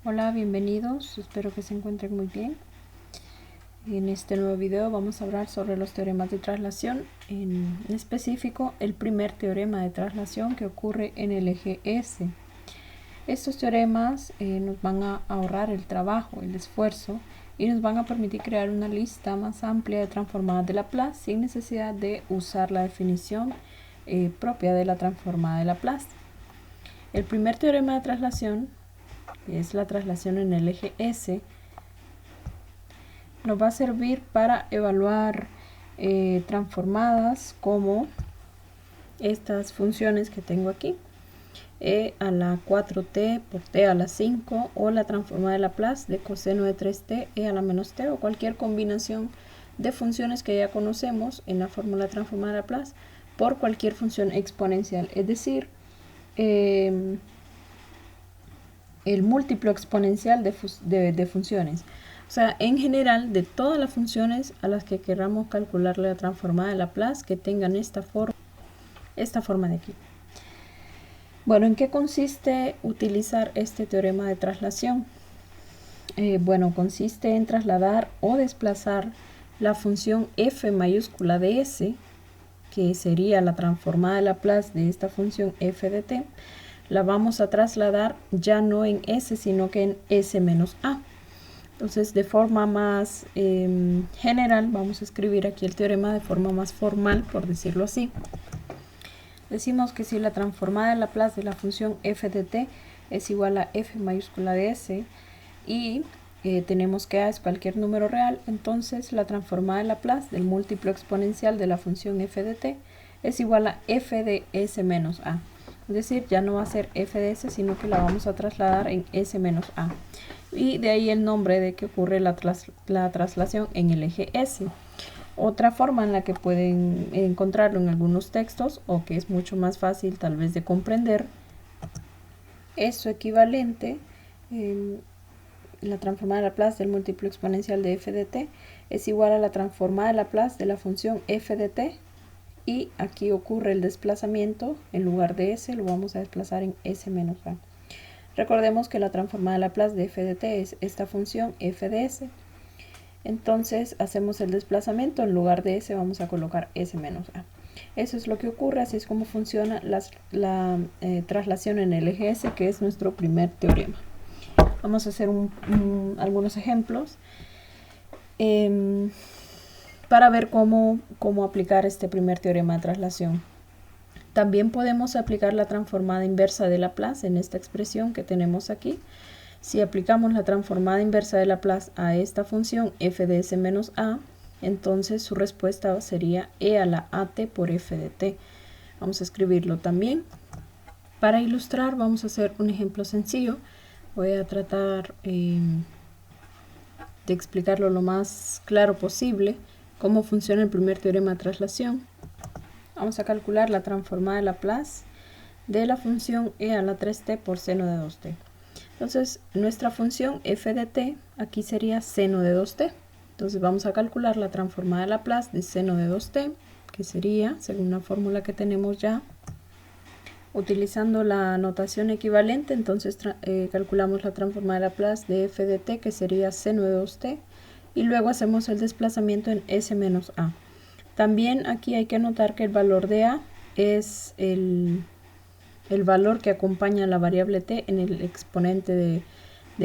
Hola, bienvenidos, espero que se encuentren muy bien. En este nuevo video vamos a hablar sobre los teoremas de traslación, en específico el primer teorema de traslación que ocurre en el eje S. Estos teoremas nos van a ahorrar el trabajo, el esfuerzo y nos van a permitir crear una lista más amplia de transformadas de Laplace sin necesidad de usar la definición propia de la transformada de Laplace. El primer teorema de traslación, que es la traslación en el eje S, nos va a servir para evaluar transformadas como estas funciones que tengo aquí, e a la 4t por t a la 5, o la transformada de Laplace de coseno de 3t e a la menos t, o cualquier combinación de funciones que ya conocemos en la fórmula transformada de Laplace por cualquier función exponencial, es decir, el múltiplo exponencial de funciones. O sea, en general, de todas las funciones a las que queramos calcular la transformada de Laplace que tengan esta forma de aquí. Bueno, ¿en qué consiste utilizar este teorema de traslación? Bueno, consiste en trasladar o desplazar la función f mayúscula de s, que sería la transformada de Laplace de esta función f de t, la vamos a trasladar ya no en s, sino que en s menos a. Entonces, de forma más general, vamos a escribir aquí el teorema de forma más formal, por decirlo así. Decimos que si la transformada de Laplace de la función f de t es igual a f mayúscula de s y tenemos que a es cualquier número real, entonces la transformada de Laplace del múltiplo exponencial de la función f de t es igual a f de s menos a. Es decir, ya no va a ser f de s, sino que la vamos a trasladar en s menos a. Y de ahí el nombre de que ocurre la traslación en el eje S. Otra forma en la que pueden encontrarlo en algunos textos, o que es mucho más fácil tal vez de comprender, es su equivalente, la transformada de Laplace del múltiplo exponencial de f de t es igual a la transformada de Laplace de la función f de t, y aquí ocurre el desplazamiento, en lugar de s lo vamos a desplazar en s menos a. Recordemos que la transformada de Laplace de f de t es esta función f de s. Entonces hacemos el desplazamiento, en lugar de s vamos a colocar s menos a. Eso es lo que ocurre, así es como funciona la traslación en el eje S, que es nuestro primer teorema. Vamos a hacer algunos ejemplos para ver cómo aplicar este primer teorema de traslación. También podemos aplicar la transformada inversa de Laplace en esta expresión que tenemos aquí. Si aplicamos la transformada inversa de Laplace a esta función f de s menos a, entonces su respuesta sería e a la at por f de t. Vamos a escribirlo también. Para ilustrar vamos a hacer un ejemplo sencillo. Voy a tratar de explicarlo lo más claro posible cómo funciona el primer teorema de traslación. Vamos a calcular la transformada de Laplace de la función e a la 3t por seno de 2t. Entonces, nuestra función f de t aquí sería seno de 2t. Entonces, vamos a calcular la transformada de Laplace de seno de 2t, que sería, según la fórmula que tenemos ya, utilizando la notación equivalente, entonces calculamos la transformada de Laplace de f de t, que sería seno de 2t, y luego hacemos el desplazamiento en s menos a. También aquí hay que notar que el valor de a es el valor que acompaña a la variable t en el exponente de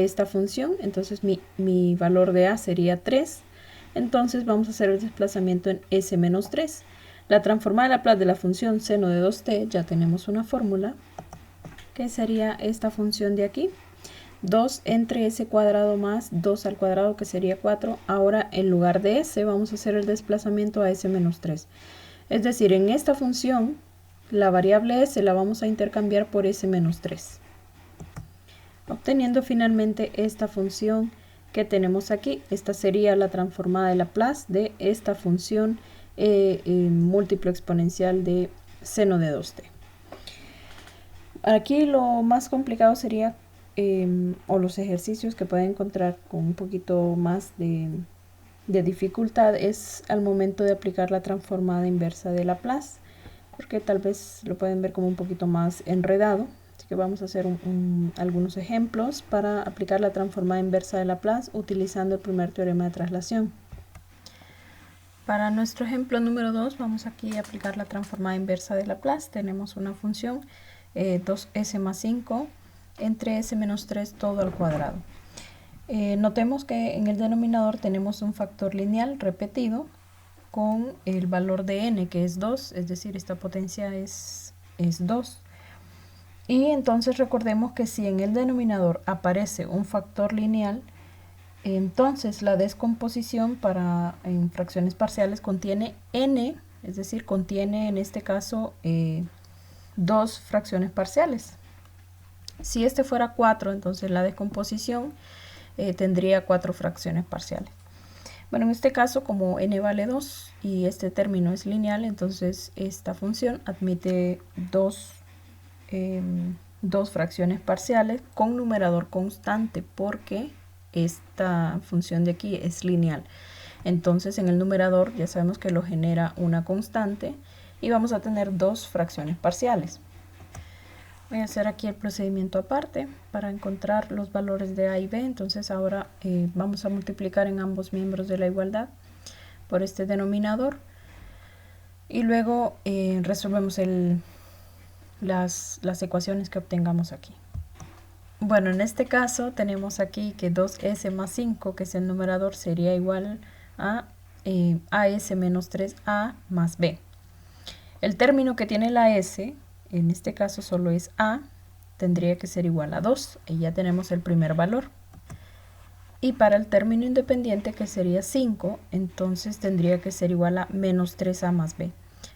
esta función. Entonces mi valor de a sería 3. Entonces vamos a hacer el desplazamiento en s menos 3. La transformada de Laplace de la función seno de 2t, ya tenemos una fórmula, que sería esta función de aquí. 2 entre s cuadrado más 2 al cuadrado, que sería 4. Ahora en lugar de s vamos a hacer el desplazamiento a s menos 3. Es decir, en esta función la variable s la vamos a intercambiar por s menos 3. Obteniendo finalmente esta función que tenemos aquí. Esta sería la transformada de Laplace de esta función múltiplo exponencial de seno de 2t. Aquí lo más complicado sería o los ejercicios que pueden encontrar con un poquito más de dificultad es al momento de aplicar la transformada inversa de Laplace, porque tal vez lo pueden ver como un poquito más enredado. Así que vamos a hacer algunos ejemplos para aplicar la transformada inversa de Laplace utilizando el primer teorema de traslación. Para nuestro ejemplo número 2 vamos aquí a aplicar la transformada inversa de Laplace. Tenemos una función 2s más 5 entre s menos 3 todo al cuadrado. Notemos que en el denominador tenemos un factor lineal repetido con el valor de n, que es 2, es decir, esta potencia es 2. Y entonces recordemos que si en el denominador aparece un factor lineal, entonces la descomposición en fracciones parciales contiene n, es decir, contiene en este caso 2 fracciones parciales. Si este fuera 4, entonces la descomposición tendría 4 fracciones parciales. Bueno, en este caso, como n vale 2 y este término es lineal, entonces esta función admite dos fracciones parciales con numerador constante, porque esta función de aquí es lineal. Entonces en el numerador ya sabemos que lo genera una constante y vamos a tener 2 fracciones parciales. Voy a hacer aquí el procedimiento aparte para encontrar los valores de a y b. Entonces ahora vamos a multiplicar en ambos miembros de la igualdad por este denominador y luego resolvemos las ecuaciones que obtengamos aquí. Bueno, en este caso tenemos aquí que 2s más 5, que es el numerador, sería igual a as menos 3a más b. El término que tiene la s, en este caso solo es a, tendría que ser igual a 2, y ya tenemos el primer valor. Y para el término independiente, que sería 5, entonces tendría que ser igual a menos 3a más b.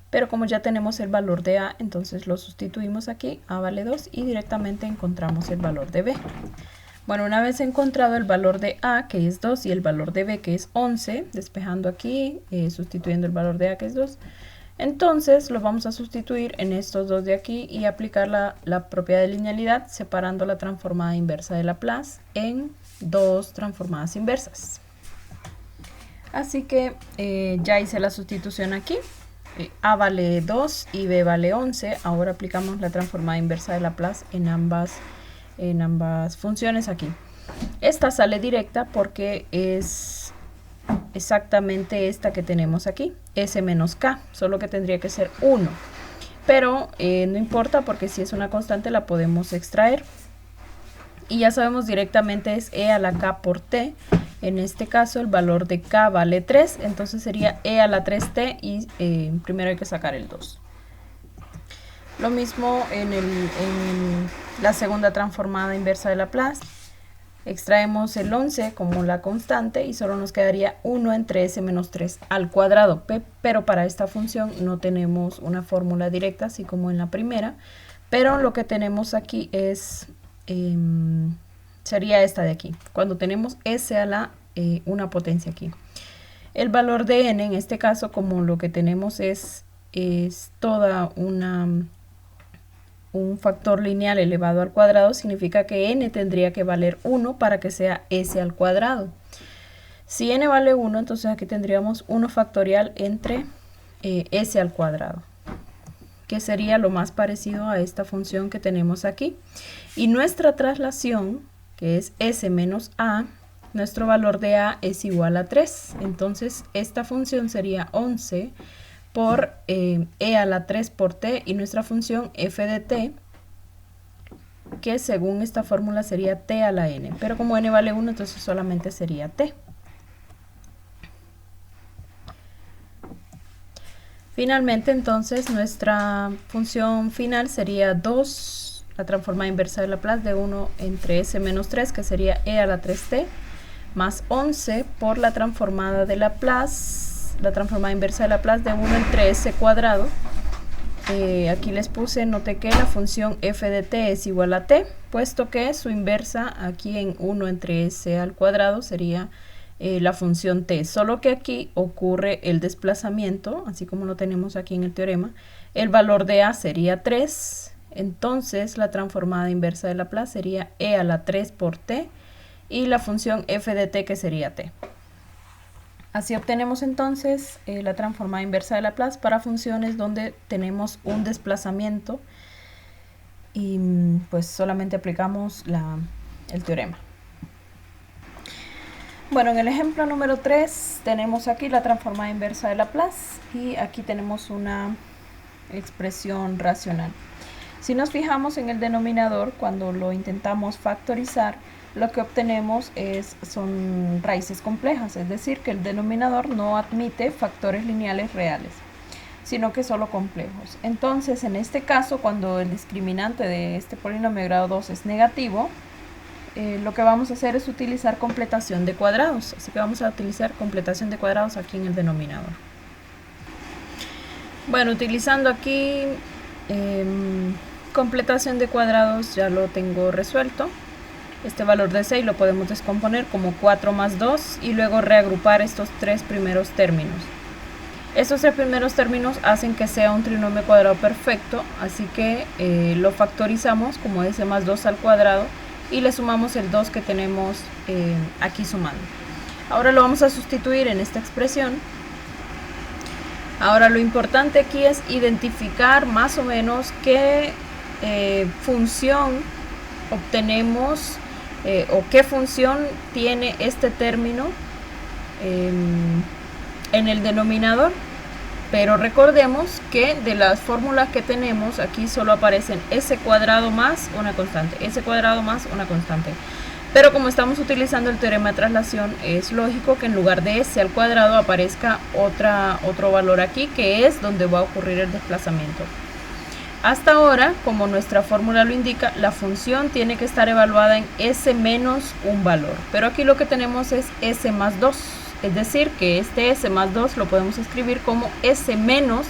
Pero como ya tenemos el valor de a, entonces lo sustituimos aquí, a vale 2, y directamente encontramos el valor de b. Bueno, una vez encontrado el valor de a, que es 2, y el valor de b, que es 11, despejando aquí, sustituyendo el valor de a, que es 2, entonces lo vamos a sustituir en estos dos de aquí y aplicar la propiedad de linealidad, separando la transformada inversa de Laplace en dos transformadas inversas. Así que ya hice la sustitución aquí. A vale 2 y b vale 11. Ahora aplicamos la transformada inversa de Laplace en ambas funciones aquí. Esta sale directa porque es exactamente esta que tenemos aquí, s menos k, solo que tendría que ser 1. Pero no importa, porque si es una constante la podemos extraer. Y ya sabemos directamente es e a la k por t. En este caso el valor de k vale 3, entonces sería e a la 3t y primero hay que sacar el 2. Lo mismo en la segunda transformada inversa de Laplace. Extraemos el 11 como la constante y solo nos quedaría 1 entre s menos 3 al cuadrado. Pero para esta función no tenemos una fórmula directa, así como en la primera. Pero lo que tenemos aquí es... sería esta de aquí, cuando tenemos s a la una potencia aquí. El valor de n, en este caso, como lo que tenemos es toda un factor lineal elevado al cuadrado, significa que n tendría que valer 1 para que sea s al cuadrado. Si n vale 1, entonces aquí tendríamos 1 factorial entre s al cuadrado, que sería lo más parecido a esta función que tenemos aquí. Y nuestra traslación, que es s menos a, nuestro valor de a es igual a 3. Entonces esta función sería 11 por e a la 3 por t, y nuestra función f de t, que según esta fórmula sería t a la n. Pero como n vale 1, entonces solamente sería t. Finalmente, entonces, nuestra función final sería 2, la transformada inversa de Laplace de 1 entre s menos 3, que sería e a la 3t, más 11 por la transformada de Laplace, la transformada inversa de Laplace de 1 entre s cuadrado. Aquí les noté que la función f de t es igual a t, puesto que su inversa aquí en 1 entre s al cuadrado sería la función t, solo que aquí ocurre el desplazamiento, así como lo tenemos aquí en el teorema. El valor de a sería 3, entonces la transformada inversa de Laplace sería e a la 3 por t, y la función f de t, que sería t. Así obtenemos entonces la transformada inversa de Laplace para funciones donde tenemos un desplazamiento y pues solamente aplicamos el teorema. Bueno, en el ejemplo número 3 tenemos aquí la transformada inversa de Laplace y aquí tenemos una expresión racional. Si nos fijamos en el denominador, cuando lo intentamos factorizar, lo que obtenemos son raíces complejas, es decir, que el denominador no admite factores lineales reales, sino que solo complejos. Entonces, en este caso, cuando el discriminante de este polinomio de grado 2 es negativo, lo que vamos a hacer es utilizar completación de cuadrados. Así que vamos a utilizar completación de cuadrados aquí en el denominador. Bueno, utilizando aquí completación de cuadrados ya lo tengo resuelto. Este valor de 6 lo podemos descomponer como 4 más 2 y luego reagrupar estos tres primeros términos. Estos tres primeros términos hacen que sea un trinomio cuadrado perfecto, así que lo factorizamos como s más 2 al cuadrado y le sumamos el 2 que tenemos aquí sumando. Ahora lo vamos a sustituir en esta expresión. Ahora lo importante aquí es identificar más o menos qué función obtenemos o qué función tiene este término en el denominador. Pero recordemos que de las fórmulas que tenemos aquí solo aparecen s cuadrado más una constante, s cuadrado más una constante. Pero como estamos utilizando el teorema de traslación, es lógico que en lugar de s al cuadrado aparezca otro valor aquí, que es donde va a ocurrir el desplazamiento. Hasta ahora, como nuestra fórmula lo indica, la función tiene que estar evaluada en s menos un valor. Pero aquí lo que tenemos es s más 2. Es decir, que este s más 2 lo podemos escribir como s menos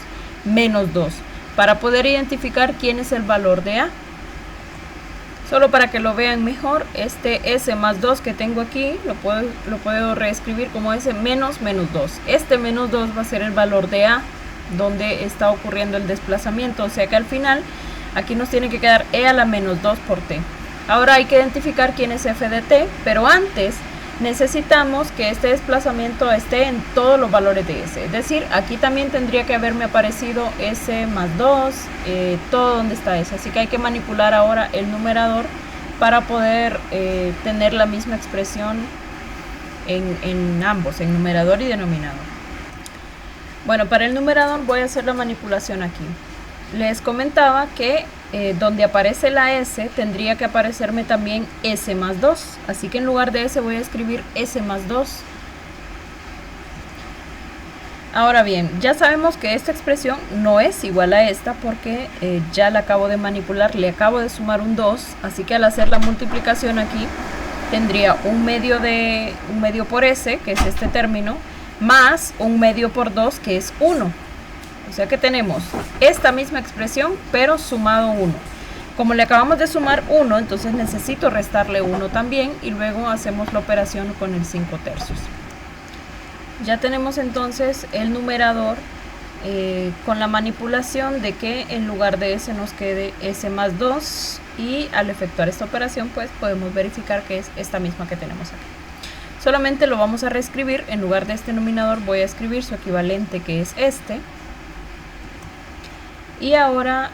2, para poder identificar quién es el valor de a. Solo para que lo vean mejor, este s más 2 que tengo aquí, lo puedo reescribir como s menos 2. Este menos 2 va a ser el valor de a, donde está ocurriendo el desplazamiento. O sea que al final, aquí nos tiene que quedar e a la menos 2 por t. Ahora hay que identificar quién es f de t, pero antes necesitamos que este desplazamiento esté en todos los valores de s. Es decir, aquí también tendría que haberme aparecido s más 2, todo donde está s. Así que hay que manipular ahora el numerador para poder tener la misma expresión en ambos, en numerador y denominador. Bueno, para el numerador voy a hacer la manipulación aquí. Les comentaba que donde aparece la s tendría que aparecerme también s más 2, así que en lugar de s voy a escribir s más 2. Ahora bien, ya sabemos que esta expresión no es igual a esta porque ya la acabo de manipular, le acabo de sumar un 2, así que al hacer la multiplicación aquí tendría un medio por s, que es este término, más un medio por 2, que es 1. O sea que tenemos esta misma expresión, pero sumado 1. Como le acabamos de sumar 1, entonces necesito restarle 1 también, y luego hacemos la operación con el 5/3. Ya tenemos entonces el numerador con la manipulación de que en lugar de s nos quede s más 2, y al efectuar esta operación pues podemos verificar que es esta misma que tenemos aquí. Solamente lo vamos a reescribir. En lugar de este denominador voy a escribir su equivalente, que es este. Y ahora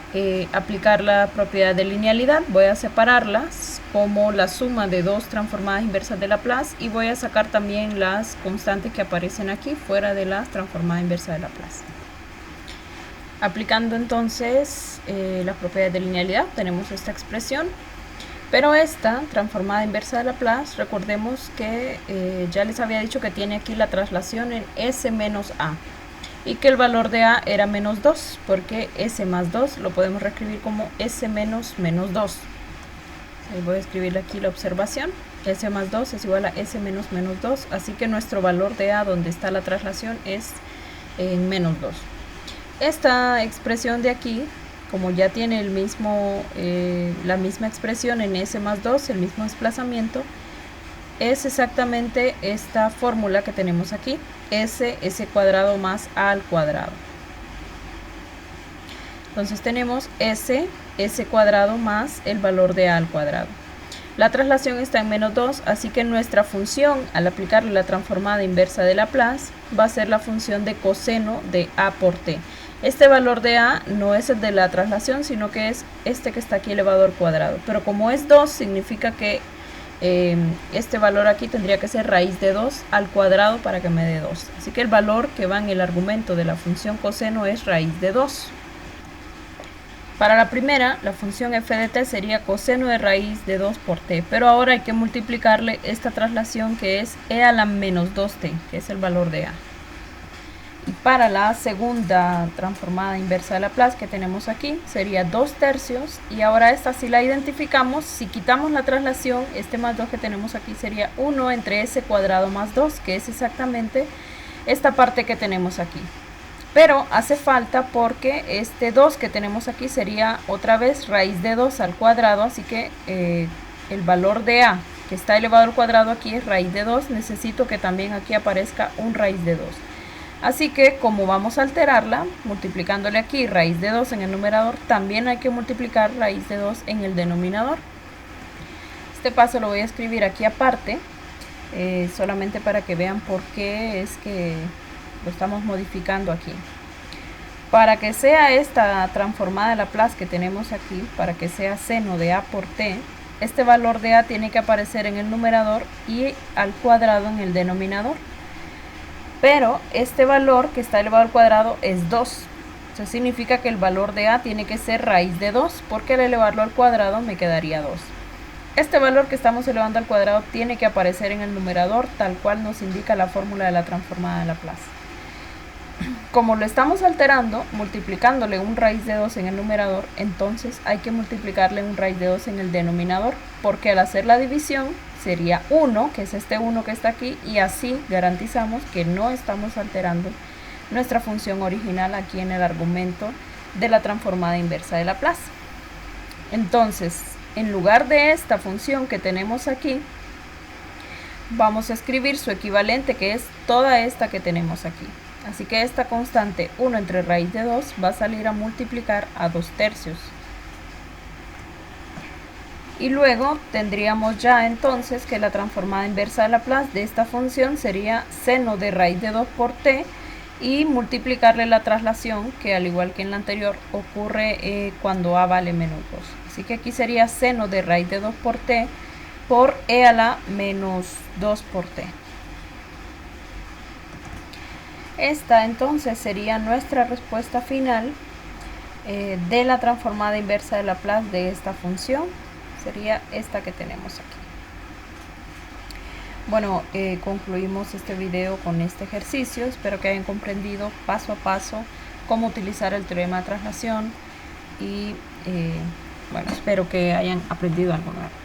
aplicar la propiedad de linealidad. Voy a separarlas como la suma de dos transformadas inversas de Laplace, y voy a sacar también las constantes que aparecen aquí fuera de las transformadas inversas de Laplace. Aplicando entonces la propiedad de linealidad, tenemos esta expresión. Pero esta transformada inversa de Laplace, recordemos que ya les había dicho que tiene aquí la traslación en s menos a, y que el valor de a era menos 2, porque s más 2 lo podemos reescribir como s menos 2. Ahí voy a escribir aquí la observación. S más 2 es igual a s menos 2, así que nuestro valor de a, donde está la traslación, es en menos 2. Esta expresión de aquí, como ya tiene la misma expresión en s más 2, el mismo desplazamiento, es exactamente esta fórmula que tenemos aquí, s cuadrado más a al cuadrado. Entonces tenemos s cuadrado más el valor de a al cuadrado. La traslación está en menos 2, así que nuestra función, al aplicarle la transformada inversa de Laplace, va a ser la función de coseno de a por t. Este valor de a no es el de la traslación, sino que es este que está aquí elevado al cuadrado. Pero como es 2, significa que este valor aquí tendría que ser raíz de 2 al cuadrado para que me dé 2. Así que el valor que va en el argumento de la función coseno es raíz de 2. Para la primera, la función f de t sería coseno de raíz de 2 por t, pero ahora hay que multiplicarle esta traslación que es e a la menos 2t, que es el valor de a. Y para la segunda transformada inversa de Laplace que tenemos aquí, sería 2/3, y ahora esta si la identificamos, si quitamos la traslación, este más 2 que tenemos aquí sería 1 entre s cuadrado más 2, que es exactamente esta parte que tenemos aquí. Pero hace falta porque este 2 que tenemos aquí sería otra vez raíz de 2 al cuadrado, así que el valor de a que está elevado al cuadrado aquí es raíz de 2, necesito que también aquí aparezca un raíz de 2. Así que como vamos a alterarla, multiplicándole aquí raíz de 2 en el numerador, también hay que multiplicar raíz de 2 en el denominador. Este paso lo voy a escribir aquí aparte, solamente para que vean por qué es que lo estamos modificando aquí. Para que sea esta transformada de Laplace que tenemos aquí, para que sea seno de a por t, este valor de a tiene que aparecer en el numerador y al cuadrado en el denominador. Pero este valor que está elevado al cuadrado es 2. Eso significa que el valor de a tiene que ser raíz de 2, porque al elevarlo al cuadrado me quedaría 2. Este valor que estamos elevando al cuadrado tiene que aparecer en el numerador, tal cual nos indica la fórmula de la transformada de Laplace. Como lo estamos alterando, multiplicándole un raíz de 2 en el numerador, entonces hay que multiplicarle un raíz de 2 en el denominador, porque al hacer la división sería 1, que es este 1 que está aquí, y así garantizamos que no estamos alterando nuestra función original aquí en el argumento de la transformada inversa de Laplace. Entonces, en lugar de esta función que tenemos aquí, vamos a escribir su equivalente, que es toda esta que tenemos aquí. Así que esta constante 1 entre raíz de 2 va a salir a multiplicar a 2/3. Y luego tendríamos ya entonces que la transformada inversa de Laplace de esta función sería seno de raíz de 2 por t, y multiplicarle la traslación, que al igual que en la anterior ocurre cuando a vale menos 2. Así que aquí sería seno de raíz de 2 por t por e a la menos 2 por t. Esta entonces sería nuestra respuesta final de la transformada inversa de Laplace de esta función. Sería esta que tenemos aquí. Bueno, concluimos este video con este ejercicio. Espero que hayan comprendido paso a paso cómo utilizar el teorema de traslación y bueno, espero que hayan aprendido algo nuevo.